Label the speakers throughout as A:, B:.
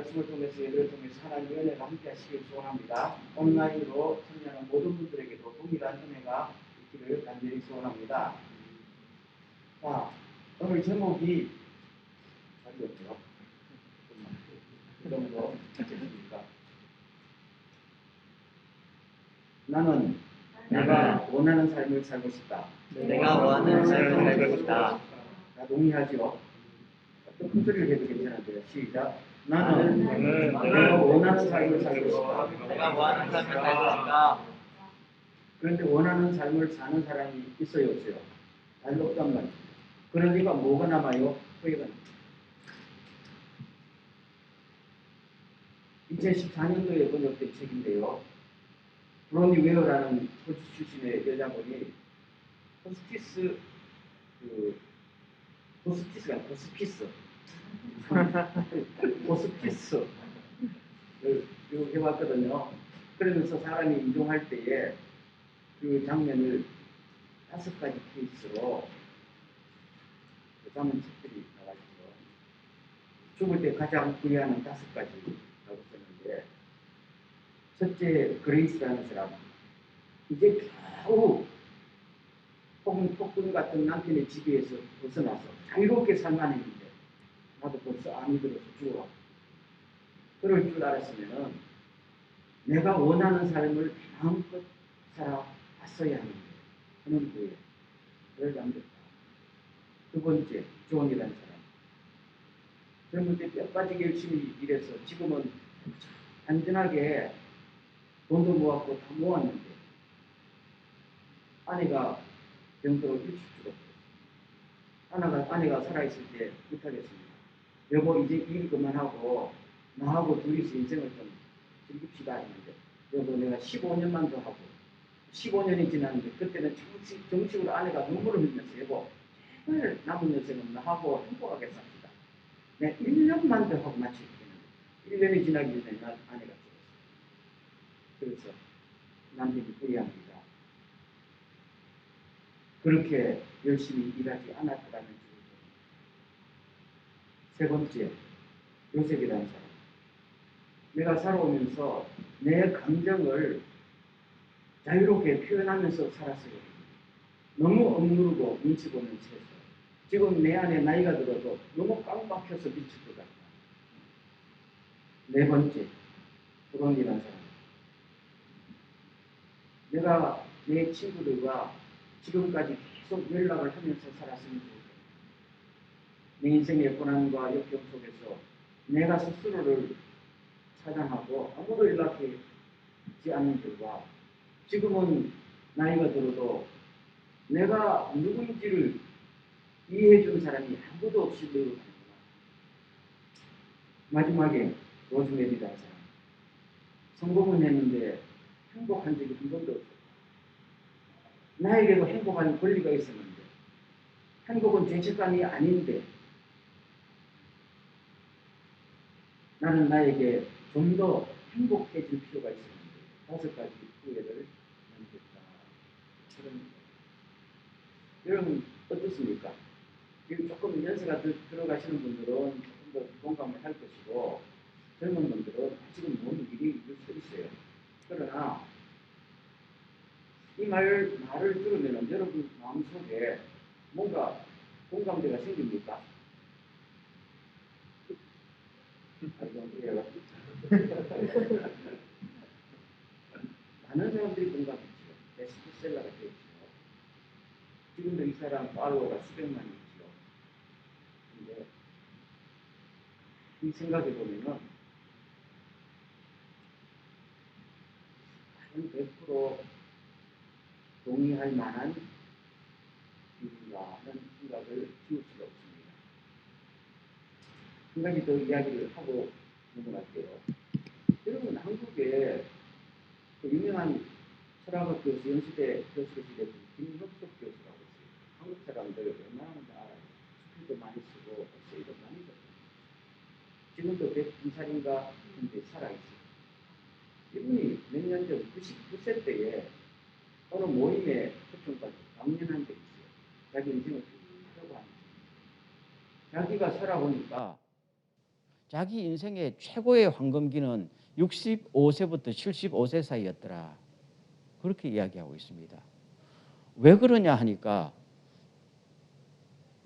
A: 말씀을 통해서 예배를 통해서 하나님의 은혜가 함께 하시길 소원합니다. 온라인으로 참여하는 모든 분들에게도 동일한 은혜가 있기를 간절히 소원합니다. 자, 오늘 제목이 어디였죠? 그 정도 됐습니까? 나는 내가 원하는 삶을 살고 싶다.
B: 내가 원하는 삶을 살고 싶다.
A: 자, 동의하죠? 또 큰 소리를 해도 괜찮은데요. 시작. 나는 내가 원하는 삶을 살고 싶다.
B: 내가 원하는 삶을 살고 싶다.
A: 그런데 원하는 삶을 사는 사람이 있어요, 없어요? 별로 없단 말이에요. 그러니까 뭐가 남아요? 후회가 남아요. 2014년도에 번역된 책인데요. 브로니 웨어라는 호주 출신의 여자분이 호스피스가 호스피스 이렇게 해왔거든요. 그러면서 사람이 이동할 때에 그 장면을 5가지 케이스로 담은 책들이 나와있죠. 죽을 때 가장 후회하는 5가지라고 썼는데, 첫째 그레이스라는 사람, 이제 겨우 폭군 같은 남편의 지배에서 벗어나서 자유롭게 살만 했는데 나도 벌써 암이 들어서 죽어라. 그럴 줄 알았으면은 내가 원하는 삶을 마음껏 살아봤어야 하는데 하는 후에 그걸 남겼다. 두 번째, 존이라는 사람. 젊을 때 뼈 빠지게 열심히 일해서 지금은 안전하게 돈도 모았고 다 모았는데 아내가 병들어 일찍 죽었어요. 아내가 살아있을 때 못하겠습니다. 여보, 이제 일 그만하고 나하고 둘이서 인생을 좀 즐깁시다 했는데, 여보, 내가 15년만 더 하고 15년이 지났는데 그때는 정식으로 아내가 눈물을 흘리면서, 여보, 제발 남은 여생은 나하고 행복하게 삽시다. 내가 1년만 더 하고 마칠게는 1년이 지나기 전에 아내가 죽었어요. 그래서 남편이 후회합니다. 그렇게 열심히 일하지 않았더라는 주의. 세 번째, 요셉이라는 사람. 내가 살아오면서 내 감정을 자유롭게 표현하면서 살았어요. 너무 억누르고 눈치 보는 채서 지금 내 안에 나이가 들어도 너무 꽉 막혀서 미칠 것 같다. 네 번째, 도론이라는 사람. 내가 내 친구들과 지금까지 계속 연락을 하면서 살았으면 좋겠다. 내 인생의 고난과 역경 속에서 내가 스스로를 차단하고 아무도 연락하지 않는 들과 지금은 나이가 들어도 내가 누구인지를 이해해준 사람이 아무도 없이 늘어가는구나. 마지막에 로즈메리라는 사람. 성공은 했는데 행복한 적이 한 번도 없었다. 나에게도 행복한 권리가 있었는데 행복은 죄책감이 아닌데 나는 나에게 좀 더 행복해질 필요가 있었는데 5가지 후회를 남겼다. 여러분 어떻습니까? 지금 조금 연세가 들어가시는 분들은 조금 더 공감을 할 것이고, 젊은 분들은 아직은 뭔 일이 있을 수 있어요. 그러나 이 말을 들으면 여러분 마음속에 뭔가 공감대가 생깁니까? 많은 사람들이 공감했죠. 베스트셀러가 되었죠. 지금도 이 사람 팔로워가 수백만이 있죠. 근데 이 생각해 보면은 한 100% 동의할 만한 일인가는 생각을 지울 수가 없습니다. 한 가지 더 이야기를 하고 넘어갈게요. 여러분, 한국에 그 유명한 철학학 교수, 연수대 교수로 지내던 김혁석 교수라고 있어요. 한국 사람들 웬만하면 다 알아요. 스킬도 많이 쓰고 에세이도 많이 썼어요. 지금도 102살인가 현재 살아있어요. 이분이 몇 년 전 99세 때에 어느 모임에 초청받고 강연한 적이 있어요. 자기 인생을 쭉 하려고 하는 거예요. 자기가 살아보니까
C: 자기 인생의 최고의 황금기는 65세부터 75세 사이였더라. 그렇게 이야기하고 있습니다. 왜 그러냐 하니까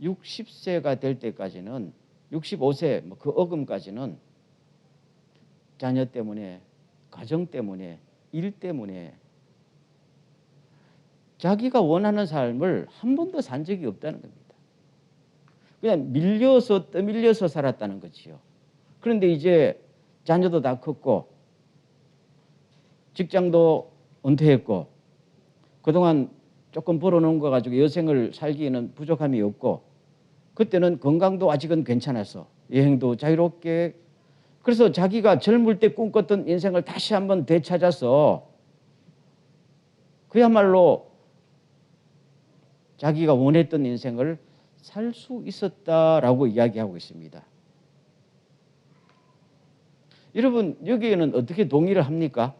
C: 60세가 될 때까지는 65세 그 어금까지는 자녀 때문에, 가정 때문에, 일 때문에 자기가 원하는 삶을 한 번도 산 적이 없다는 겁니다. 그냥 밀려서 떠밀려서 살았다는 거지요. 그런데 이제 자녀도 다 컸고 직장도 은퇴했고 그동안 조금 벌어놓은 거 가지고 여생을 살기에는 부족함이 없고 그때는 건강도 아직은 괜찮아서 여행도 자유롭게, 그래서 자기가 젊을 때 꿈꿨던 인생을 다시 한번 되찾아서 그야말로 자기가 원했던 인생을 살 수 있었다라고 이야기하고 있습니다. 여러분 여기에는 어떻게 동의를 합니까?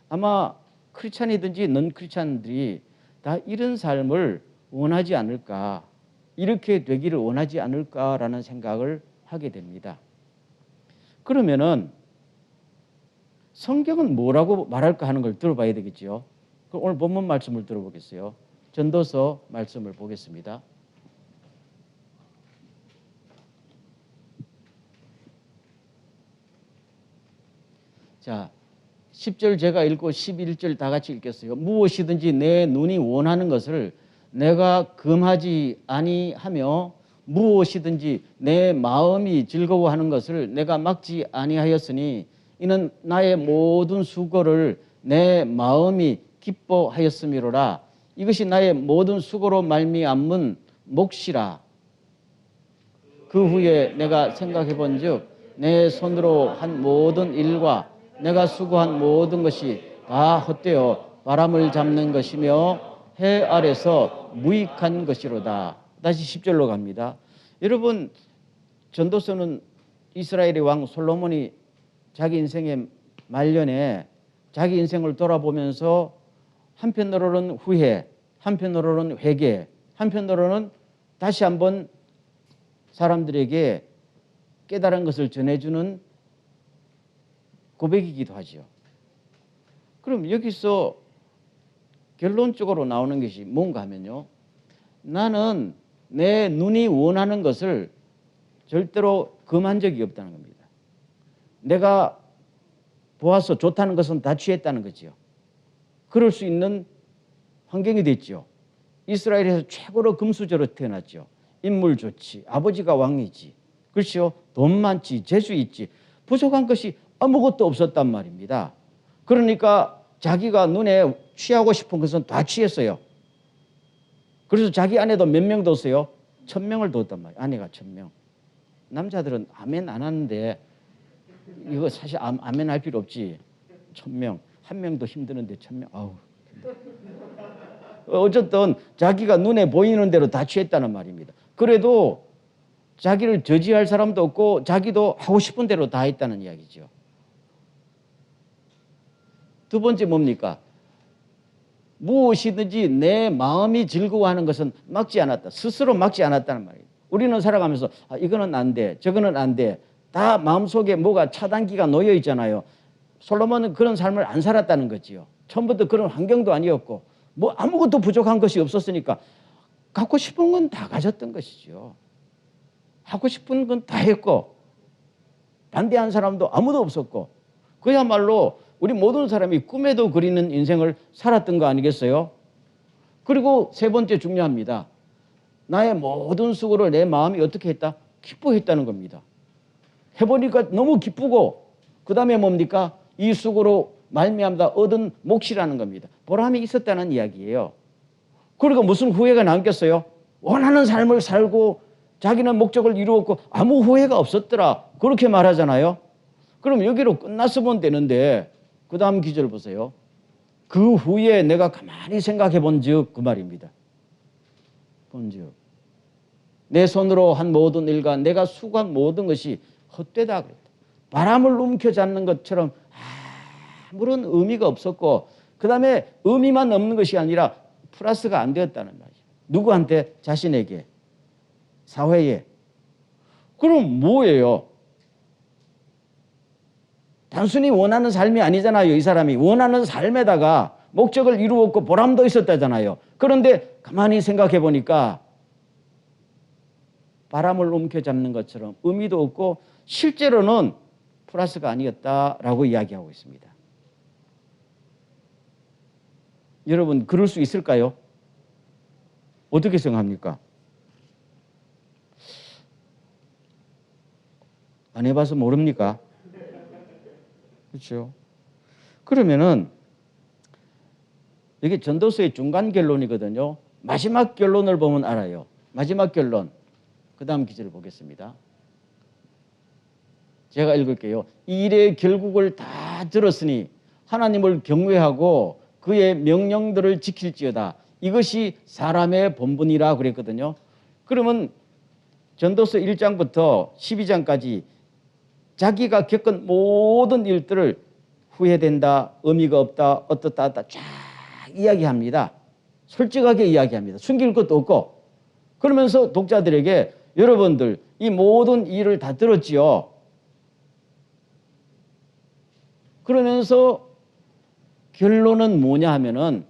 C: 아마 크리스찬이든지 넌 크리스찬들이 다 이런 삶을 원하지 않을까, 이렇게 되기를 원하지 않을까라는 생각을 하게 됩니다. 그러면은 성경은 뭐라고 말할까 하는 걸 들어봐야 되겠죠. 그럼 오늘 본문 말씀을 들어보겠어요. 전도서 말씀을 보겠습니다. 자, 10절 제가 읽고 11절 다 같이 읽겠어요. 무엇이든지 내 눈이 원하는 것을 내가 금하지 아니하며 무엇이든지 내 마음이 즐거워하는 것을 내가 막지 아니하였으니 이는 나의 모든 수고를 내 마음이 기뻐하였음이로라. 이것이 나의 모든 수고로 말미암은 몫이라. 그 후에 내가 생각해 본즉 내 손으로 한 모든 일과 내가 수고한 모든 것이 다 헛되어 바람을 잡는 것이며 해 아래서 무익한 것이로다. 다시 10절로 갑니다. 여러분 전도서는 이스라엘의 왕 솔로몬이 자기 인생의 말년에 자기 인생을 돌아보면서 한편으로는 후회, 한편으로는 회개, 한편으로는 다시 한번 사람들에게 깨달은 것을 전해주는 고백이기도 하죠. 그럼 여기서 결론적으로 나오는 것이 뭔가 하면요, 나는 내 눈이 원하는 것을 절대로 금한 적이 없다는 겁니다. 내가 보아서 좋다는 것은 다 취했다는 거지요. 그럴 수 있는 환경이 됐죠. 이스라엘에서 최고로 금수저로 태어났죠. 인물 좋지, 아버지가 왕이지, 그렇죠. 돈 많지, 재주 있지, 부족한 것이 아무것도 없었단 말입니다. 그러니까 자기가 눈에 취하고 싶은 것은 다 취했어요. 그래서 자기 아내도 몇 명 뒀어요? 1000명을 뒀단 말이에요. 아내가 1000명. 남자들은 아멘 안 하는데 이거 사실 아멘 할 필요 없지. 1000명. 한 명도 힘드는데 1000명. 아우. 어쨌든 자기가 눈에 보이는 대로 다 취했다는 말입니다. 그래도 자기를 저지할 사람도 없고 자기도 하고 싶은 대로 다 했다는 이야기죠. 두 번째 뭡니까? 무엇이든지 내 마음이 즐거워하는 것은 막지 않았다. 스스로 막지 않았다는 말이에요. 우리는 살아가면서 이거는 안 돼, 저거는 안 돼. 다 마음속에 뭐가 차단기가 놓여 있잖아요. 솔로몬은 그런 삶을 안 살았다는 거지요. 처음부터 그런 환경도 아니었고 뭐 아무것도 부족한 것이 없었으니까 갖고 싶은 건 다 가졌던 것이죠. 하고 싶은 건 다 했고 반대한 사람도 아무도 없었고 그야말로 우리 모든 사람이 꿈에도 그리는 인생을 살았던 거 아니겠어요? 그리고 세 번째 중요합니다. 나의 모든 수고를 내 마음이 어떻게 했다? 기뻐했다는 겁니다. 해보니까 너무 기쁘고 그 다음에 뭡니까? 이 수고로 말미암다 얻은 몫이라는 겁니다. 보람이 있었다는 이야기예요. 그리고 무슨 후회가 남겼어요? 원하는 삶을 살고 자기는 목적을 이루었고 아무 후회가 없었더라. 그렇게 말하잖아요. 그럼 여기로 끝났으면 되는데 그 다음 기절 보세요. 그 후에 내가 가만히 생각해 본즉 그 말입니다. 본즉 내 손으로 한 모든 일과 내가 수고한 모든 것이 헛되다 그랬다. 바람을 움켜잡는 것처럼 아무런 의미가 없었고 그 다음에 의미만 없는 것이 아니라 플러스가 안 되었다는 말이죠. 누구한테? 자신에게, 사회에. 그럼 뭐예요? 단순히 원하는 삶이 아니잖아요. 이 사람이 원하는 삶에다가 목적을 이루었고 보람도 있었다잖아요. 그런데 가만히 생각해 보니까 바람을 움켜잡는 것처럼 의미도 없고 실제로는 플러스가 아니었다라고 이야기하고 있습니다. 여러분 그럴 수 있을까요? 어떻게 생각합니까? 안 해봐서 모릅니까? 그렇죠? 그러면은 이게 전도서의 중간 결론이거든요. 마지막 결론을 보면 알아요. 마지막 결론. 그 다음 기절을 보겠습니다. 제가 읽을게요. 이 일의 결국을 다 들었으니 하나님을 경외하고 그의 명령들을 지킬지어다. 이것이 사람의 본분이라 그랬거든요. 그러면 전도서 1장부터 12장까지 자기가 겪은 모든 일들을 후회된다, 의미가 없다, 어떻다 하다 쫙 이야기합니다. 솔직하게 이야기합니다. 숨길 것도 없고. 그러면서 독자들에게 여러분들 이 모든 일을 다 들었지요. 그러면서 결론은 뭐냐 하면은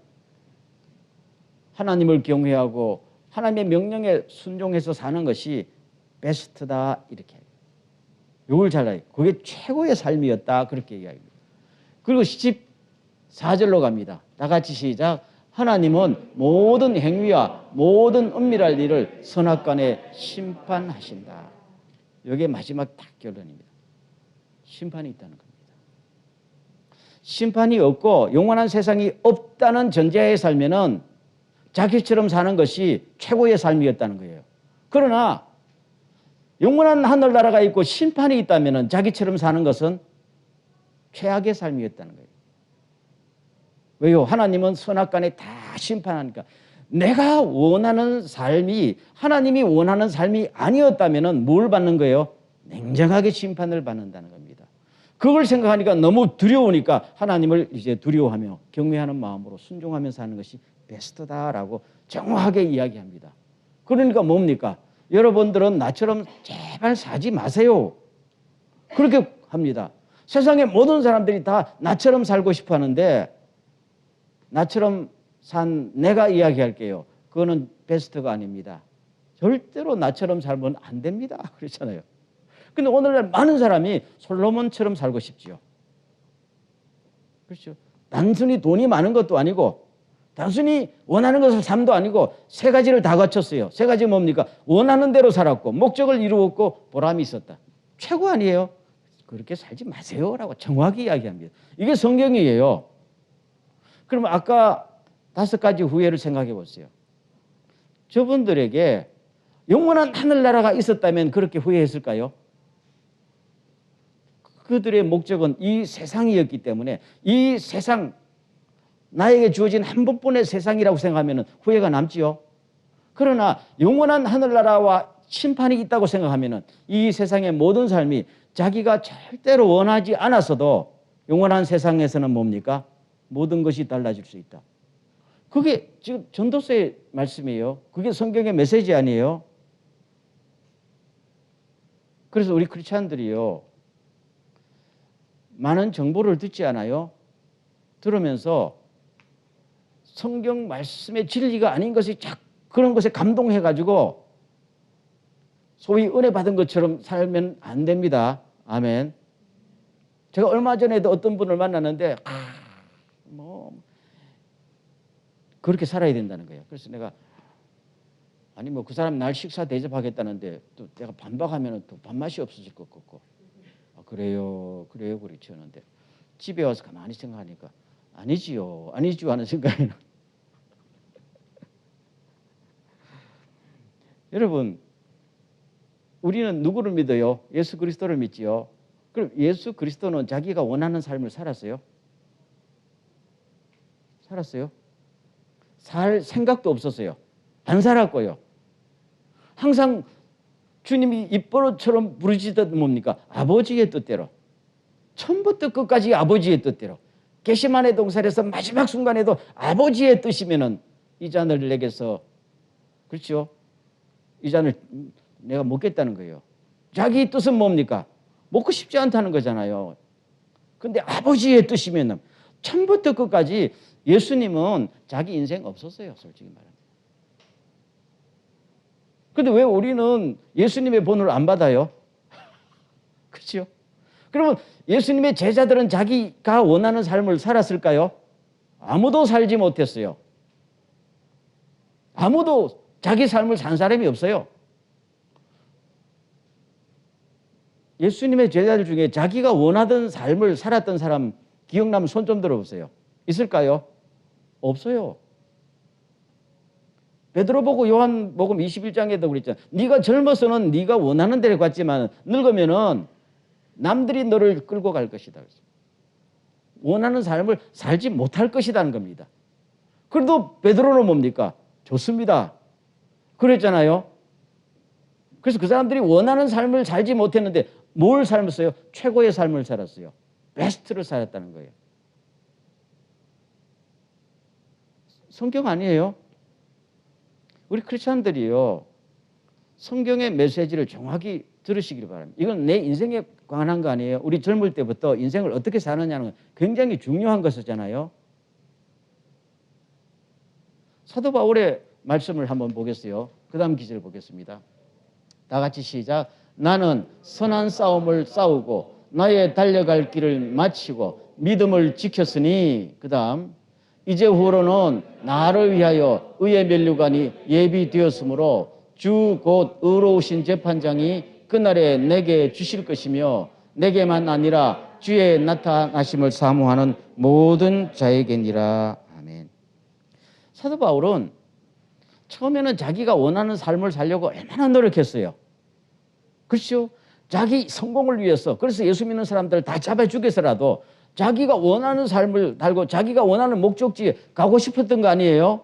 C: 하나님을 경외하고 하나님의 명령에 순종해서 사는 것이 베스트다 이렇게. 이걸 잘 알아요. 그게 최고의 삶이었다 그렇게 이야기합니다. 그리고 14절로 갑니다. 다 같이 시작. 하나님은 모든 행위와 모든 은밀한 일을 선악간에 심판하신다. 이게 마지막 딱 결론입니다. 심판이 있다는 겁니다. 심판이 없고 영원한 세상이 없다는 전제하에 살면은 자기처럼 사는 것이 최고의 삶이었다는 거예요. 그러나 영원한 하늘나라가 있고 심판이 있다면은 자기처럼 사는 것은 최악의 삶이었다는 거예요. 왜요? 하나님은 선악간에 다 심판하니까. 내가 원하는 삶이 하나님이 원하는 삶이 아니었다면은 뭘 받는 거예요? 냉정하게 심판을 받는다는 겁니다. 그걸 생각하니까 너무 두려우니까 하나님을 이제 두려워하며 경외하는 마음으로 순종하며 사는 것이 베스트다라고 정확하게 이야기합니다. 그러니까 뭡니까? 여러분들은 나처럼 제발 사지 마세요. 그렇게 합니다. 세상의 모든 사람들이 다 나처럼 살고 싶어 하는데 나처럼 산 내가 이야기할게요. 그거는 베스트가 아닙니다. 절대로 나처럼 살면 안 됩니다. 그렇잖아요. 근데 오늘날 많은 사람이 솔로몬처럼 살고 싶지요. 그렇죠. 단순히 돈이 많은 것도 아니고 단순히 원하는 것을 삶도 아니고 세 가지를 다 갖췄어요. 세 가지 뭡니까? 원하는 대로 살았고 목적을 이루었고 보람이 있었다. 최고 아니에요? 그렇게 살지 마세요라고 정확히 이야기합니다. 이게 성경이에요. 그러면 아까 5가지 후회를 생각해 보세요. 저분들에게 영원한 하늘나라가 있었다면 그렇게 후회했을까요? 그들의 목적은 이 세상이었기 때문에 이 세상, 나에게 주어진 한 번뿐의 세상이라고 생각하면 후회가 남지요. 그러나 영원한 하늘나라와 심판이 있다고 생각하면 이 세상의 모든 삶이 자기가 절대로 원하지 않았어도 영원한 세상에서는 뭡니까? 모든 것이 달라질 수 있다. 그게 지금 전도서의 말씀이에요. 그게 성경의 메시지 아니에요. 그래서 우리 크리스찬들이요, 많은 정보를 듣지 않아요. 들으면서 성경 말씀의 진리가 아닌 것이 그런 것에 감동해가지고 소위 은혜 받은 것처럼 살면 안 됩니다. 아멘. 제가 얼마 전에도 어떤 분을 만났는데 그렇게 살아야 된다는 거예요. 그래서 내가 아니 그 사람 날 식사 대접하겠다는데 또 내가 반박하면 또 밥맛이 없어질 것 같고 그래요 그렇지 하는데 집에 와서 가만히 생각하니까 아니지요 하는 생각이 여러분 우리는 누구를 믿어요? 예수 그리스도를 믿지요. 그럼 예수 그리스도는 자기가 원하는 삶을 살았어요? 살았어요? 살 생각도 없었어요. 안 살았고요. 항상 주님이 입버릇처럼 부르시던 뭡니까? 아버지의 뜻대로. 처음부터 끝까지 아버지의 뜻대로. 겟세마네 동산에서 마지막 순간에도 아버지의 뜻이면은 이 잔을 내게서 그렇죠? 이 잔을 내가 먹겠다는 거예요. 자기 뜻은 뭡니까? 먹고 싶지 않다는 거잖아요. 근데 아버지의 뜻이면 처음부터 끝까지 예수님은 자기 인생 없었어요. 솔직히 말하면. 근데 왜 우리는 예수님의 본을 안 받아요? 그렇죠? 그러면 예수님의 제자들은 자기가 원하는 삶을 살았을까요? 아무도 살지 못했어요. 아무도 자기 삶을 산 사람이 없어요. 예수님의 제자들 중에 자기가 원하던 삶을 살았던 사람 기억나면 손 좀 들어보세요. 있을까요? 없어요. 베드로 보고 요한복음 21장에도 그랬잖아요. 네가 젊어서는 네가 원하는 대로 갔지만 늙으면은 남들이 너를 끌고 갈 것이다. 원하는 삶을 살지 못할 것이라는 겁니다. 그래도 베드로는 뭡니까? 좋습니다. 그랬잖아요. 그래서 그 사람들이 원하는 삶을 살지 못했는데 뭘 살았어요? 최고의 삶을 살았어요. 베스트를 살았다는 거예요. 성경 아니에요? 우리 크리스천들이요, 성경의 메시지를 정확히 들으시길 바랍니다. 이건 내 인생에 관한 거 아니에요. 우리 젊을 때부터 인생을 어떻게 사느냐는 건 굉장히 중요한 것이잖아요. 사도 바울의 말씀을 한번 보겠어요. 그 다음 기절 보겠습니다. 다 같이 시작. 나는 선한 싸움을 싸우고 나의 달려갈 길을 마치고 믿음을 지켰으니, 그 다음, 이제 후로는 나를 위하여 의의 면류관이 예비되었으므로 주 곧 의로우신 재판장이 그날에 내게 주실 것이며 내게만 아니라 주의 나타나심을 사모하는 모든 자에게니라. 아멘. 사도 바울은 처음에는 자기가 원하는 삶을 살려고 얼마나 노력했어요. 그렇죠? 자기 성공을 위해서. 그래서 예수 믿는 사람들을 다 잡아 죽여서라도 자기가 원하는 삶을 달고 자기가 원하는 목적지에 가고 싶었던 거 아니에요?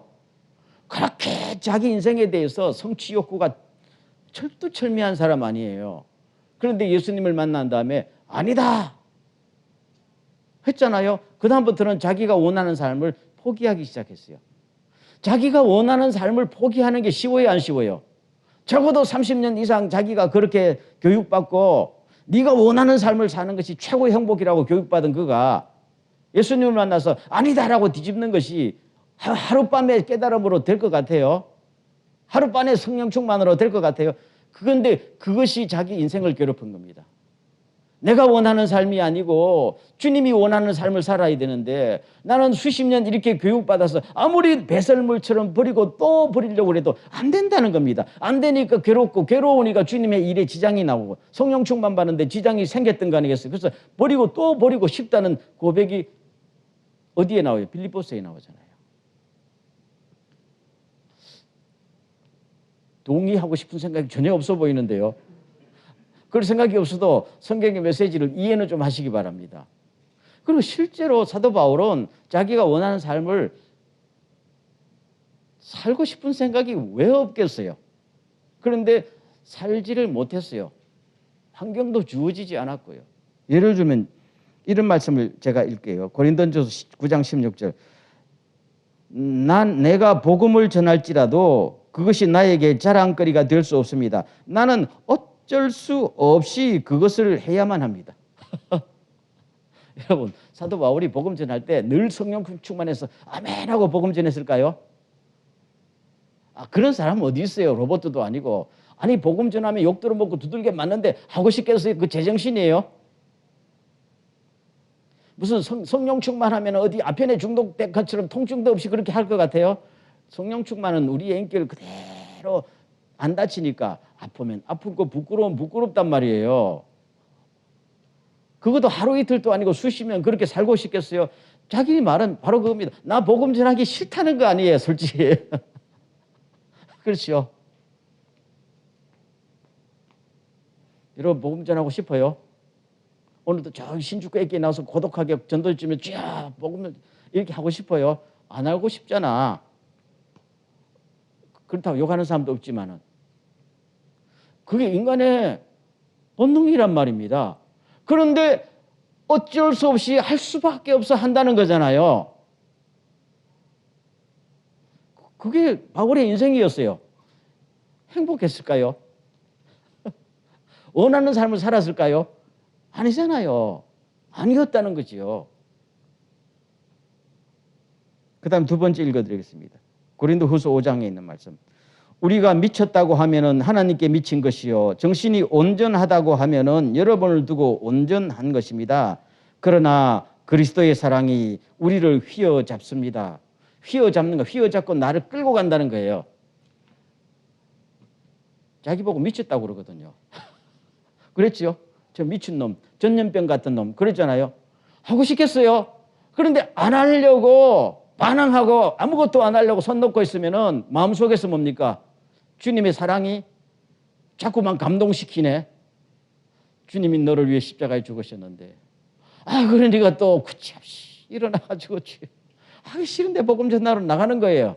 C: 그렇게 자기 인생에 대해서 성취 욕구가 철두철미한 사람 아니에요. 그런데 예수님을 만난 다음에 아니다 했잖아요. 그 다음부터는 자기가 원하는 삶을 포기하기 시작했어요. 자기가 원하는 삶을 포기하는 게 쉬워요, 안 쉬워요? 적어도 30년 이상 자기가 그렇게 교육받고 네가 원하는 삶을 사는 것이 최고의 행복이라고 교육받은 그가 예수님을 만나서 아니다라고 뒤집는 것이 하룻밤의 깨달음으로 될 것 같아요? 하룻밤의 성령 충만으로 될 것 같아요? 그런데 그것이 자기 인생을 괴롭힌 겁니다. 내가 원하는 삶이 아니고 주님이 원하는 삶을 살아야 되는데 나는 수십 년 이렇게 교육받아서 아무리 배설물처럼 버리고 또 버리려고 해도 안 된다는 겁니다. 안 되니까 괴롭고 괴로우니까 주님의 일에 지장이 나오고 성령 충만 받는데 지장이 생겼던 거 아니겠어요? 그래서 버리고 또 버리고 싶다는 고백이 어디에 나와요? 빌립보서에 나오잖아요. 동의하고 싶은 생각이 전혀 없어 보이는데요. 그럴 생각이 없어도 성경의 메시지를 이해는 좀 하시기 바랍니다. 그리고 실제로 사도 바울은 자기가 원하는 삶을 살고 싶은 생각이 왜 없겠어요? 그런데 살지를 못했어요. 환경도 주어지지 않았고요. 예를 들면 이런 말씀을 제가 읽게요. 고린도전서 9장 16절. 내가 복음을 전할지라도 그것이 나에게 자랑거리가 될 수 없습니다. 나는 어쩔 수 없이 그것을 해야만 합니다. 여러분, 사도 바울이 복음 전할 때 늘 성령 충만해서 아멘 하고 복음 전했을까요? 그런 사람은 어디 있어요? 로봇도 아니고. 아니, 복음 전하면 욕 들어먹고 두들겨 맞는데 하고 싶겠어요? 그 제정신이에요? 무슨 성령 충만하면 어디 아편에 중독된 것처럼 통증도 없이 그렇게 할 것 같아요? 성령 충만은 우리의 인격을 그대로 안 다치니까 아프면 아프고 부끄러우면 부끄럽단 말이에요. 그것도 하루 이틀도 아니고 수십 년 그렇게 살고 싶겠어요? 자기 말은 바로 그겁니다. 나 복음 전하기 싫다는 거 아니에요, 솔직히. 그렇죠? 여러분 복음 전하고 싶어요? 오늘도 저 신주교 애기 나와서 고독하게 전도집에 쫙 복음을 이렇게 하고 싶어요? 안 하고 싶잖아. 그렇다고 욕하는 사람도 없지만은. 그게 인간의 본능이란 말입니다. 그런데 어쩔 수 없이 할 수밖에 없어 한다는 거잖아요. 그게 바울의 인생이었어요. 행복했을까요? 원하는 삶을 살았을까요? 아니잖아요. 아니었다는 거지요. 그 다음 두 번째 읽어드리겠습니다. 고린도후서 5장에 있는 말씀. 우리가 미쳤다고 하면은 하나님께 미친 것이요, 정신이 온전하다고 하면은 여러분을 두고 온전한 것입니다. 그러나 그리스도의 사랑이 우리를 휘어잡습니다. 휘어잡는 거, 휘어잡고 나를 끌고 간다는 거예요. 자기 보고 미쳤다고 그러거든요. 그랬죠? 저 미친 놈, 전염병 같은 놈 그랬잖아요. 하고 싶겠어요. 그런데 안 하려고 반항하고 아무것도 안 하려고 손 놓고 있으면은 마음속에서 뭡니까? 주님의 사랑이 자꾸만 감동시키네. 주님이 너를 위해 십자가에 죽으셨는데, 그러니까 또 굳이없이 일어나가지고 하기 싫은데 복음 전하러 나가는 거예요.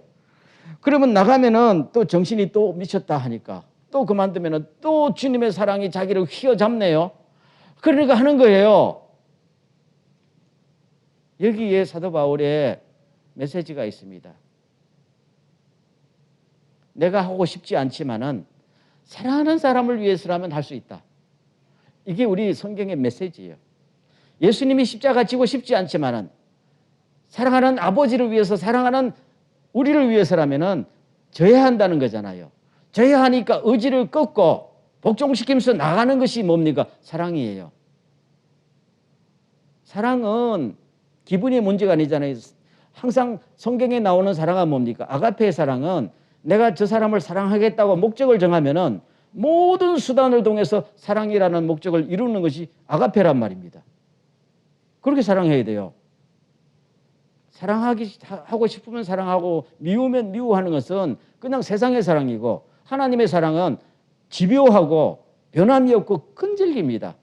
C: 그러면 나가면은 또 정신이 또 미쳤다 하니까 또 그만두면은 또 주님의 사랑이 자기를 휘어잡네요. 그러니까 하는 거예요. 여기에 사도 바울의 메시지가 있습니다. 내가 하고 싶지 않지만은 사랑하는 사람을 위해서라면 할 수 있다. 이게 우리 성경의 메시지예요. 예수님이 십자가 지고 싶지 않지만은 사랑하는 아버지를 위해서, 사랑하는 우리를 위해서라면은 져야 한다는 거잖아요. 져야 하니까 의지를 꺾고 복종시키면서 나가는 것이 뭡니까? 사랑이에요. 사랑은 기분의 문제가 아니잖아요. 항상 성경에 나오는 사랑은 뭡니까? 아가페의 사랑은 내가 저 사람을 사랑하겠다고 목적을 정하면은 모든 수단을 통해서 사랑이라는 목적을 이루는 것이 아가페란 말입니다. 그렇게 사랑해야 돼요. 하고 싶으면 사랑하고 미우면 미워하는 것은 그냥 세상의 사랑이고, 하나님의 사랑은 집요하고 변함이 없고 끈질깁니다.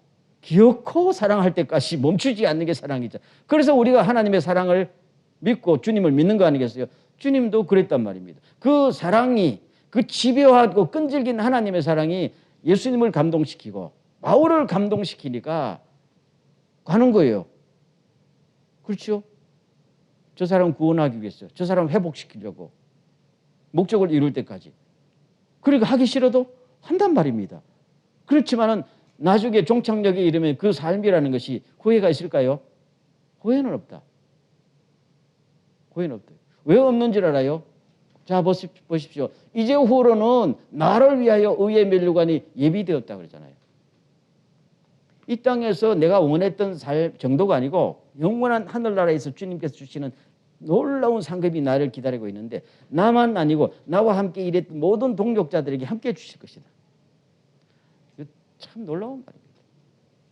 C: 기어코 사랑할 때까지 멈추지 않는 게 사랑이죠. 그래서 우리가 하나님의 사랑을 믿고 주님을 믿는 거 아니겠어요? 주님도 그랬단 말입니다. 그 사랑이, 그 집요하고 끈질긴 하나님의 사랑이 예수님을 감동시키고 바울을 감동시키니까 가는 거예요. 그렇죠? 저 사람 구원하기 위해서, 저 사람 회복시키려고 목적을 이룰 때까지. 그러니까 하기 싫어도 한단 말입니다. 그렇지만은 나중에 종착역에 이르면 그 삶이라는 것이 후회가 있을까요? 후회는 없다. 후회는 없다. 왜 없는 줄 알아요? 자, 보십시오. 이제 후로는 나를 위하여 의의 면류관이 예비되었다 그러잖아요. 이 땅에서 내가 원했던 살 정도가 아니고 영원한 하늘나라에서 주님께서 주시는 놀라운 상급이 나를 기다리고 있는데, 나만 아니고 나와 함께 일했던 모든 동력자들에게 함께 주실 것이다. 이거 참 놀라운 말입니다.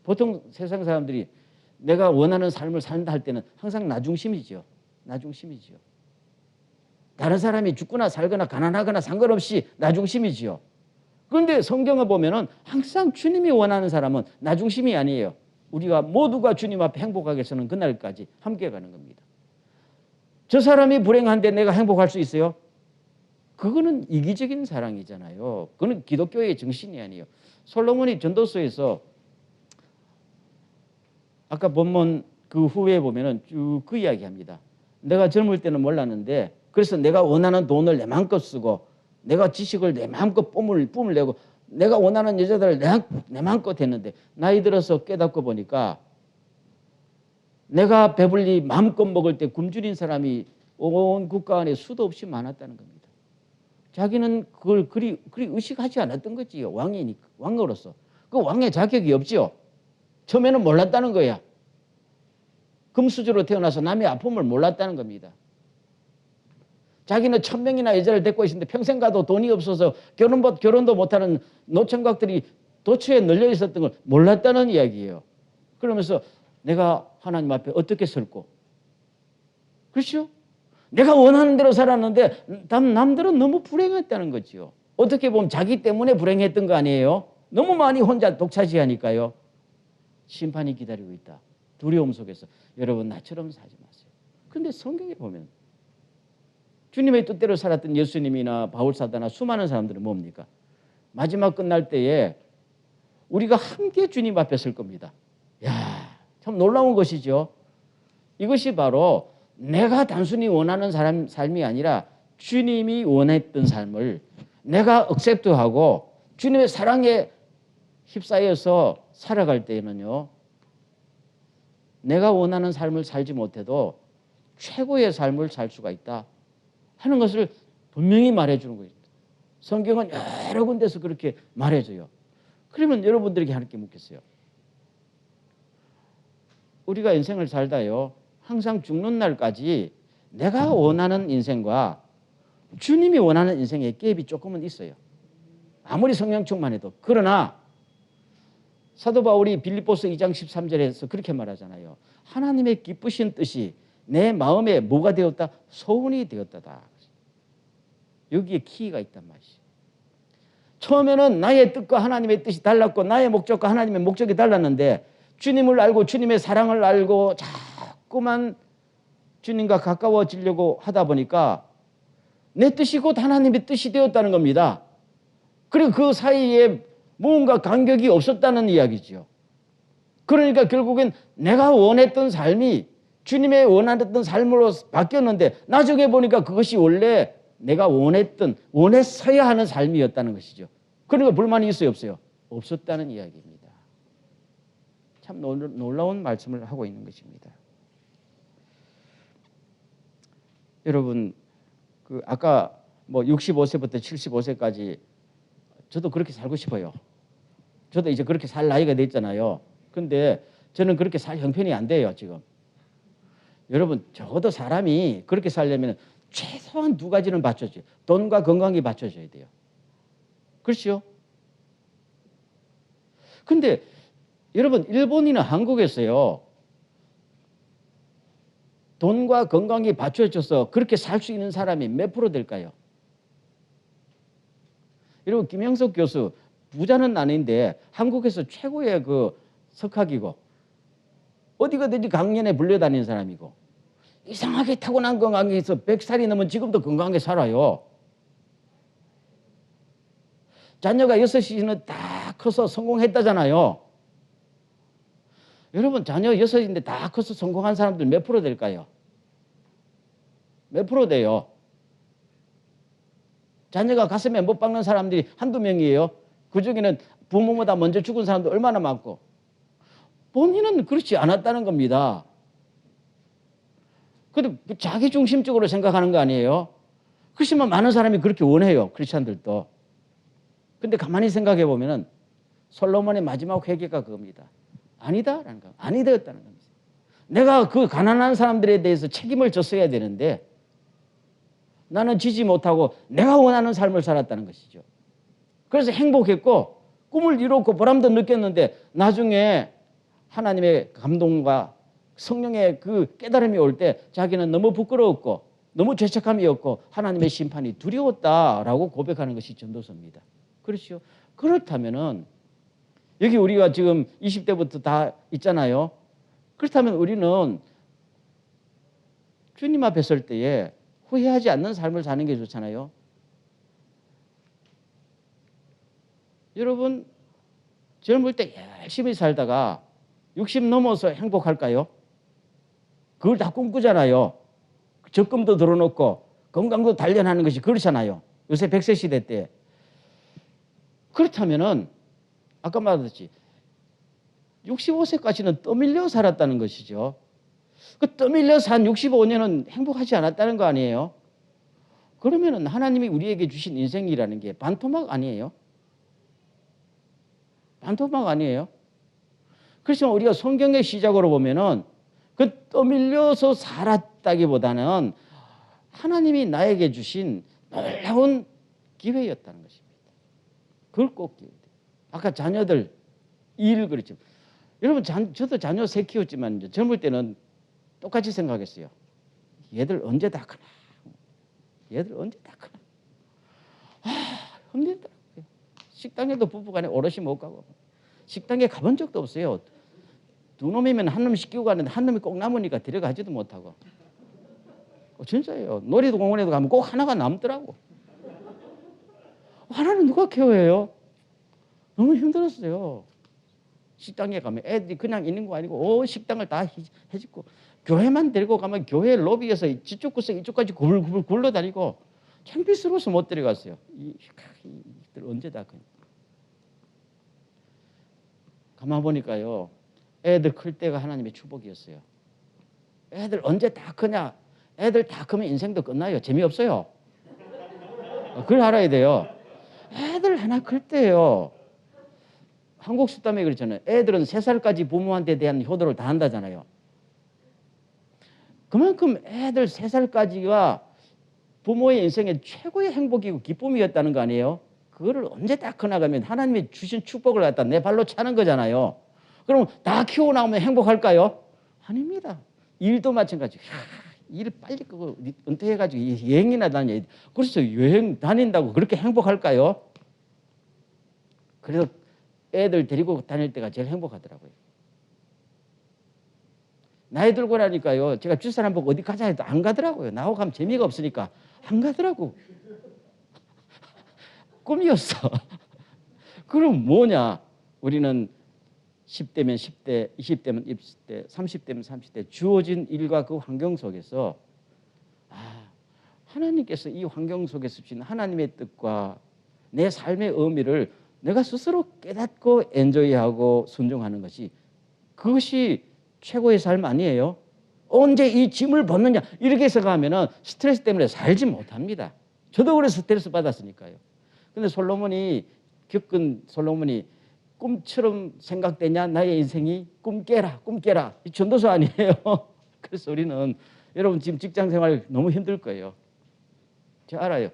C: 보통 세상 사람들이 내가 원하는 삶을 산다 할 때는 항상 나중심이죠. 나중심이죠. 다른 사람이 죽거나 살거나 가난하거나 상관없이 나중심이지요. 그런데 성경을 보면은 항상 주님이 원하는 사람은 나중심이 아니에요. 우리가 모두가 주님 앞에 행복하게 서는 그날까지 함께 가는 겁니다. 저 사람이 불행한데 내가 행복할 수 있어요? 그거는 이기적인 사랑이잖아요. 그건 기독교의 정신이 아니에요. 솔로몬이 전도서에서 아까 본문 그 후에 보면은 쭉 그 이야기합니다. 내가 젊을 때는 몰랐는데, 그래서 내가 원하는 돈을 내 마음껏 쓰고, 내가 지식을 내 마음껏 뿜을 내고, 내가 원하는 여자들을 내 마음껏 했는데, 나이 들어서 깨닫고 보니까 내가 배불리 마음껏 먹을 때 굶주린 사람이 온 국가 안에 수도 없이 많았다는 겁니다. 자기는 그걸 그리 의식하지 않았던 거지요. 왕으로서. 그 왕의 자격이 없지요. 처음에는 몰랐다는 거야. 금수저로 태어나서 남의 아픔을 몰랐다는 겁니다. 자기는 1000명이나 여자를 데리고 있었는데 평생 가도 돈이 없어서 결혼도 못하는 노총각들이 도처에 널려 있었던 걸 몰랐다는 이야기예요. 그러면서 내가 하나님 앞에 어떻게 설고, 그렇죠? 내가 원하는 대로 살았는데 남들은 너무 불행했다는 거지요. 어떻게 보면 자기 때문에 불행했던 거 아니에요? 너무 많이 혼자 독차지하니까요. 심판이 기다리고 있다. 두려움 속에서 여러분 나처럼 사지 마세요. 그런데 성경에 보면 주님의 뜻대로 살았던 예수님이나 바울사도나 수많은 사람들은 뭡니까? 마지막 끝날 때에 우리가 함께 주님 앞에 설 겁니다. 야, 참 놀라운 것이죠. 이것이 바로 내가 단순히 원하는 삶이 아니라 주님이 원했던 삶을 내가 억셉트하고 주님의 사랑에 휩싸여서 살아갈 때에는요, 내가 원하는 삶을 살지 못해도 최고의 삶을 살 수가 있다 하는 것을 분명히 말해주는 거예요. 성경은 여러 군데서 그렇게 말해줘요. 그러면 여러분들에게 하나님께 묻겠어요. 우리가 인생을 살다요, 항상 죽는 날까지 내가 원하는 인생과 주님이 원하는 인생의 갭이 조금은 있어요. 아무리 성령 충만해도. 그러나 사도 바울이 빌립보서 2장 13절에서 그렇게 말하잖아요. 하나님의 기쁘신 뜻이 내 마음에 뭐가 되었다? 소원이 되었다다. 여기에 키가 있단 말이죠. 처음에는 나의 뜻과 하나님의 뜻이 달랐고 나의 목적과 하나님의 목적이 달랐는데 주님을 알고 주님의 사랑을 알고 자꾸만 주님과 가까워지려고 하다 보니까 내 뜻이 곧 하나님의 뜻이 되었다는 겁니다. 그리고 그 사이에 무언가 간격이 없었다는 이야기죠. 그러니까 결국엔 내가 원했던 삶이 주님의 원했던 삶으로 바뀌었는데 나중에 보니까 그것이 원래 내가 원했어야 하는 삶이었다는 것이죠. 그러니까 불만이 있어요, 없어요? 없었다는 이야기입니다. 참 놀라운 말씀을 하고 있는 것입니다. 여러분, 아까 65세부터 75세까지 저도 그렇게 살고 싶어요. 저도 이제 그렇게 살 나이가 됐잖아요. 근데 저는 그렇게 살 형편이 안 돼요, 지금. 여러분, 적어도 사람이 그렇게 살려면 최소한 두 가지는 받쳐줘요. 돈과 건강이 받쳐줘야 돼요. 그렇죠? 근데 여러분, 일본이나 한국에서요, 돈과 건강이 받쳐줘서 그렇게 살 수 있는 사람이 몇 프로 될까요? 여러분, 김영석 교수, 부자는 아닌데 한국에서 최고의 그 석학이고 어디 가든지 강연에 불려다니는 사람이고 이상하게 타고난 건강에 있어 100살이 넘은 지금도 건강하게 살아요. 자녀가 6이는 다 커서 성공했다잖아요. 여러분, 자녀 6인데 다 커서 성공한 사람들 몇 프로 될까요? 몇 프로 돼요? 자녀가 가슴에 못 박는 사람들이 한두 명이에요. 그중에는 부모보다 먼저 죽은 사람도 얼마나 많고 본인은 그렇지 않았다는 겁니다. 근데 자기 중심적으로 생각하는 거 아니에요? 그렇지만 많은 사람이 그렇게 원해요. 크리스찬들도. 근데 가만히 생각해 보면은 솔로몬의 마지막 회개가 그겁니다. 아니다라는 거. 아니 되었다는 겁니다. 내가 그 가난한 사람들에 대해서 책임을 졌어야 되는데 나는 지지 못하고 내가 원하는 삶을 살았다는 것이죠. 그래서 행복했고 꿈을 이뤘고 보람도 느꼈는데 나중에 하나님의 감동과 성령의 그 깨달음이 올 때 자기는 너무 부끄러웠고 너무 죄책감이었고 하나님의 심판이 두려웠다라고 고백하는 것이 전도서입니다. 그렇죠? 그렇다면은 여기 우리가 지금 20대부터 다 있잖아요. 그렇다면 우리는 주님 앞에 설 때에 후회하지 않는 삶을 사는 게 좋잖아요. 여러분, 젊을 때 열심히 살다가 60 넘어서 행복할까요? 그걸 다 꿈꾸잖아요. 적금도 들어놓고 건강도 단련하는 것이 그렇잖아요. 요새 100세 시대 때. 그렇다면은 아까 말했듯이 65세까지는 떠밀려 살았다는 것이죠. 그 떠밀려 산 65년은 행복하지 않았다는 거 아니에요? 그러면은 하나님이 우리에게 주신 인생이라는 게 반토막 아니에요? 반토막 아니에요? 그렇지만 우리가 성경의 시작으로 보면은 그 떠밀려서 살았다기보다는 하나님이 나에게 주신 놀라운 기회였다는 것입니다. 그걸 꼭 기억해야 돼요. 아까 자녀들 일 그랬죠. 여러분, 저도 자녀 3 키웠지만 젊을 때는 똑같이 생각했어요. 얘들 언제 다 크나? 얘들 언제 다 크나? 힘들더라고요. 식당에도 부부간에 오롯이 못 가고 식당에 가본 적도 없어요. 두 놈이면 한 놈 시키고 가는데 한 놈이 꼭 남으니까 데려가지도 못하고. 진짜예요. 놀이동원에도 가면 꼭 하나가 남더라고. 하나는 누가 케어해요? 너무 힘들었어요. 식당에 가면 애들이 그냥 있는 거 아니고 식당을 다 해짓고 교회만 데리고 가면 교회 로비에서 이쪽 구석 이쪽까지 굴굴 굴러다니고 창피스러워서 못 데려갔어요. 이들 언제 다 그냥. 가만 보니까요, 애들 클 때가 하나님의 축복이었어요. 애들 언제 다 크냐? 애들 다 크면 인생도 끝나요. 재미없어요. 그걸 알아야 돼요. 애들 하나 클 때요. 한국 속담에 그렇잖아요. 애들은 3살까지 부모한테 대한 효도를 다 한다잖아요. 그만큼 애들 3살까지가 부모의 인생의 최고의 행복이고 기쁨이었다는 거 아니에요? 그거를 언제 다 커나가면 하나님이 주신 축복을 갖다 내 발로 차는 거잖아요. 그럼 다 키우고 나오면 행복할까요? 아닙니다. 일도 마찬가지고. 일 빨리 끄고 은퇴해가지고 여행이나 다녀야 돼. 그래서 여행 다닌다고 그렇게 행복할까요? 그래서 애들 데리고 다닐 때가 제일 행복하더라고요. 나이 들고 나니까요, 제가 주사람 보고 어디 가자 해도 안 가더라고요. 나하고 가면 재미가 없으니까 안 가더라고. 꿈이었어. 그럼 뭐냐? 우리는 10대면 10대, 20대면 20대, 30대면 30대 주어진 일과 그 환경 속에서 하나님께서 이 환경 속에서 주신 하나님의 뜻과 내 삶의 의미를 내가 스스로 깨닫고 엔조이하고 순종하는 것이, 그것이 최고의 삶 아니에요? 언제 이 짐을 벗느냐 이렇게 생각하면 스트레스 때문에 살지 못합니다. 저도 그래서 스트레스 받았으니까요. 근데 솔로몬이 꿈처럼 생각되냐 나의 인생이, 꿈 깨라 이 전도서 아니에요. 그래서 우리는, 여러분 지금 직장생활 너무 힘들 거예요. 제가 알아요.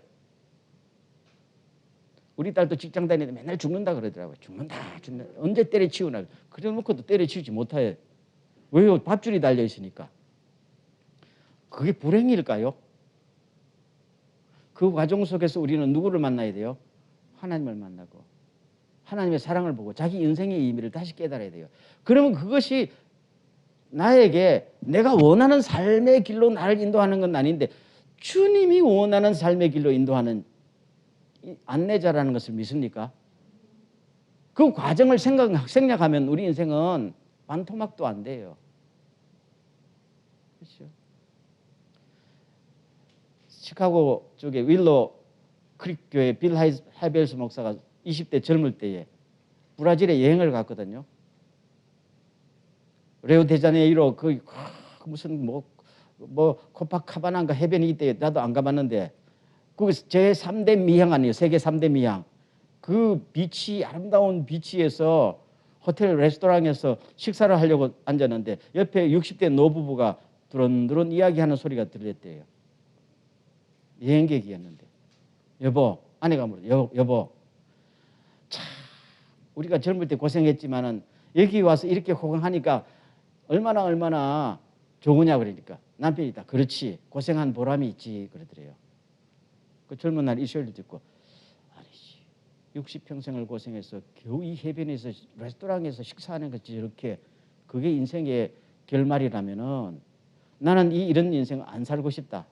C: 우리 딸도 직장 다니는데 맨날 죽는다 그러더라고요. 죽는다. 언제 때려치우나. 그래 놓고도 때려치우지 못해. 왜요? 밥줄이 달려 있으니까. 그게 불행일까요? 그 과정 속에서 우리는 누구를 만나야 돼요? 하나님을 만나고 하나님의 사랑을 보고 자기 인생의 의미를 다시 깨달아야 돼요. 그러면 그것이 나에게 내가 원하는 삶의 길로 나를 인도하는 건 아닌데 주님이 원하는 삶의 길로 인도하는 안내자라는 것을 믿습니까? 그 과정을 생략하면 우리 인생은 반토막도 안 돼요. 그렇죠? 시카고 쪽에 윌로 크릭 교회 빌 하이벨스 목사가 20대 젊을 때에 브라질에 여행을 갔거든요. 레오데자네이로 그 무슨 뭐 코파카바나인가 해변이 있대요. 나도 안 가봤는데 그 제 3대 미향 아니에요. 세계 3대 미향. 그 비치, 아름다운 비치에서 호텔 레스토랑에서 식사를 하려고 앉았는데 옆에 60대 노부부가 두런두런 이야기하는 소리가 들렸대요. 여행객이었는데. 여보, 아내가 물어. 여보, 참 우리가 젊을 때 고생했지만은 여기 와서 이렇게 호강하니까 얼마나 좋으냐 그러니까 남편이 다 그렇지, 고생한 보람이 있지 그러더래요. 그 젊은 날 이 소리를 듣고, 아니지, 60평생을 고생해서 겨우 이 해변에서 레스토랑에서 식사하는 것이 저렇게, 그게 인생의 결말이라면은 나는 이런 인생 안 살고 싶다.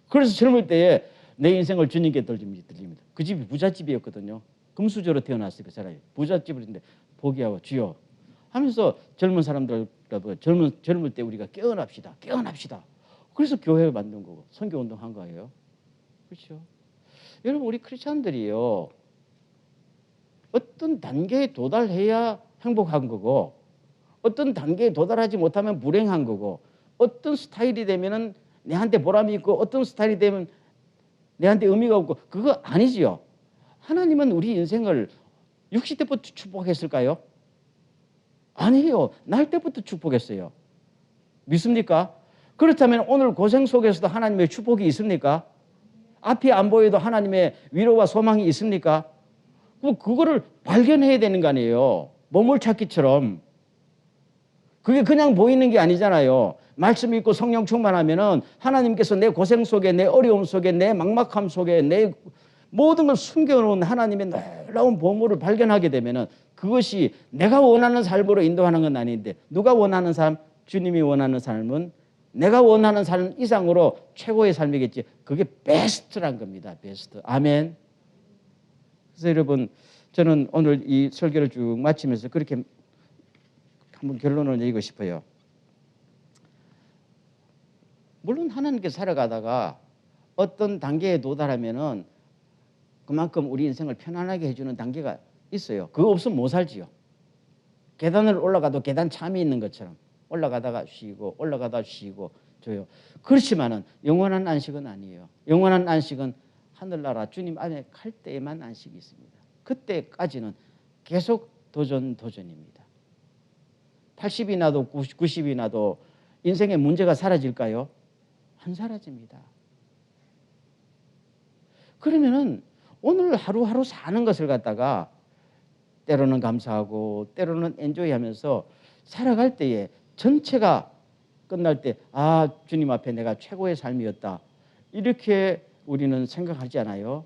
C: 그래서 젊을 때에 내 인생을 주님께 돌립니다. 그 집이 부잣집이었거든요. 금수저로 태어났어요. 그 사람이 부잣집인데 포기하고 주여 하면서 젊은 사람들과 젊을 때 우리가 깨어납시다. 그래서 교회를 만든 거고 선교운동 한 거예요. 그렇죠? 여러분, 우리 크리스찬들이요, 어떤 단계에 도달해야 행복한 거고 어떤 단계에 도달하지 못하면 불행한 거고, 어떤 스타일이 되면은 내한테 보람이 있고 어떤 스타일이 되면 내한테 의미가 없고, 그거 아니지요. 하나님은 우리 인생을 60대부터 축복했을까요? 아니에요. 날 때부터 축복했어요. 믿습니까? 그렇다면 오늘 고생 속에서도 하나님의 축복이 있습니까? 앞이 안 보여도 하나님의 위로와 소망이 있습니까? 그거를 발견해야 되는 거 아니에요. 보물찾기처럼. 그게 그냥 보이는 게 아니잖아요. 말씀 읽고 성령 충만하면은 하나님께서 내 고생 속에, 내 어려움 속에, 내 막막함 속에, 내 모든 걸 숨겨놓은 하나님의 놀라운 보물을 발견하게 되면은 그것이 내가 원하는 삶으로 인도하는 건 아닌데, 누가 원하는 삶? 주님이 원하는 삶은 내가 원하는 삶 이상으로 최고의 삶이겠지. 그게 베스트란 겁니다. 베스트. 아멘. 그래서 여러분, 저는 오늘 이 설교를 쭉 마치면서 그렇게 한번 결론을 내리고 싶어요. 물론 하나님께 살아가다가 어떤 단계에 도달하면은 그만큼 우리 인생을 편안하게 해주는 단계가 있어요. 그거 없으면 못 살지요. 계단을 올라가도 계단 참이 있는 것처럼 올라가다가 쉬고 올라가다가 쉬고 줘요. 그렇지만은 영원한 안식은 아니에요. 영원한 안식은 하늘나라 주님 안에 갈 때에만 안식이 있습니다. 그때까지는 계속 도전입니다. 80이 나도 90이 나도 인생의 문제가 사라질까요? 안 사라집니다. 그러면은 오늘 하루하루 사는 것을 갖다가 때로는 감사하고 때로는 엔조이하면서 살아갈 때에 전체가 끝날 때 아, 주님 앞에 내가 최고의 삶이었다. 이렇게 우리는 생각하지 않아요?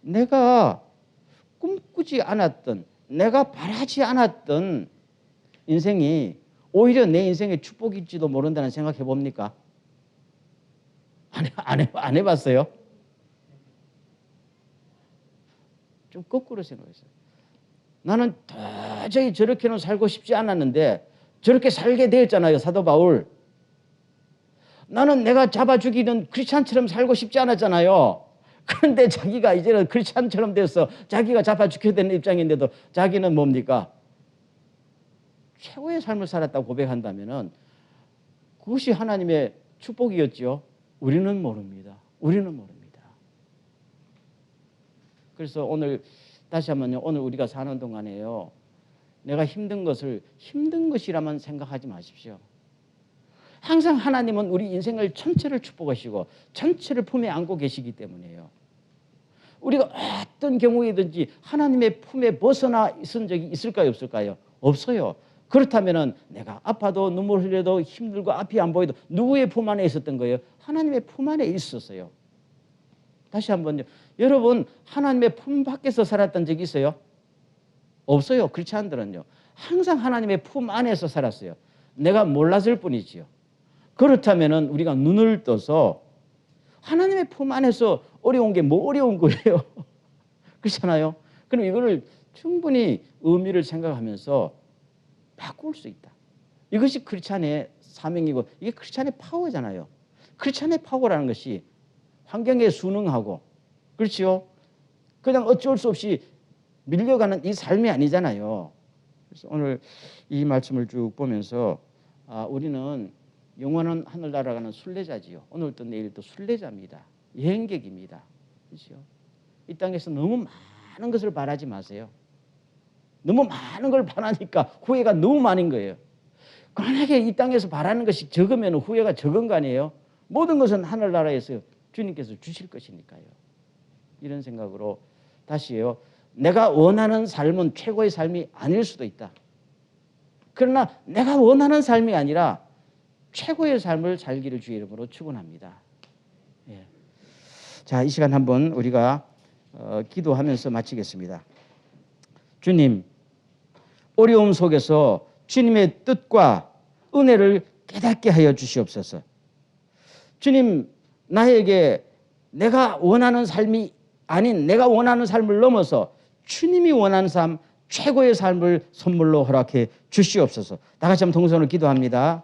C: 내가 꿈꾸지 않았던, 내가 바라지 않았던 인생이 오히려 내 인생의 축복일지도 모른다는 생각 해봅니까? 안 해봤어요? 좀 거꾸로 생각했어요. 나는 도저히 저렇게는 살고 싶지 않았는데 저렇게 살게 되었잖아요. 사도 바울. 나는 내가 잡아 죽이는 크리스찬처럼 살고 싶지 않았잖아요. 그런데 자기가 이제는 크리스찬처럼 돼서 자기가 잡아 죽여야 되는 입장인데도 자기는 뭡니까? 최고의 삶을 살았다고 고백한다면은 그것이 하나님의 축복이었죠. 우리는 모릅니다. 우리는 모릅니다. 그래서 오늘 다시 한번요. 오늘 우리가 사는 동안에요. 내가 힘든 것을 힘든 것이라만 생각하지 마십시오. 항상 하나님은 우리 인생을 전체를 축복하시고 전체를 품에 안고 계시기 때문에요. 우리가 어떤 경우에든지 하나님의 품에 벗어나 있은 적이 있을까요? 없을까요? 없어요. 그렇다면 내가 아파도 눈물 흘려도 힘들고 앞이 안 보여도 누구의 품 안에 있었던 거예요? 하나님의 품 안에 있었어요. 다시 한번요. 여러분 하나님의 품 밖에서 살았던 적이 있어요? 없어요. 크리스찬들은요. 항상 하나님의 품 안에서 살았어요. 내가 몰랐을 뿐이지요. 그렇다면 우리가 눈을 떠서 하나님의 품 안에서 어려운 게 뭐 어려운 거예요? 그렇잖아요. 그럼 이거를 충분히 의미를 생각하면서 바꿀 수 있다. 이것이 크리스찬의 사명이고 이게 크리스찬의 파워잖아요. 크리스찬의 파워라는 것이 환경에 순응하고 그렇지요. 그냥 어쩔 수 없이 밀려가는 이 삶이 아니잖아요. 그래서 오늘 이 말씀을 쭉 보면서 우리는 영원한 하늘나라 가는 순례자지요. 오늘도 내일도 순례자입니다. 여행객입니다. 그렇죠? 이 땅에서 너무 많은 것을 바라지 마세요. 너무 많은 걸 바라니까 후회가 너무 많은 거예요. 만약에 이 땅에서 바라는 것이 적으면 후회가 적은 거 아니에요? 모든 것은 하늘나라에서 주님께서 주실 것이니까요. 이런 생각으로 다시요. 내가 원하는 삶은 최고의 삶이 아닐 수도 있다. 그러나 내가 원하는 삶이 아니라 최고의 삶을 살기를 주의 이름으로 축원합니다. 예. 자, 이 시간 한번 우리가 기도하면서 마치겠습니다. 주님, 어려움 속에서 주님의 뜻과 은혜를 깨닫게 하여 주시옵소서. 주님, 나에게 내가 원하는 삶이 아닌 내가 원하는 삶을 넘어서 주님이 원하는 삶, 최고의 삶을 선물로 허락해 주시옵소서. 다 같이 한번 동선으로 기도합니다.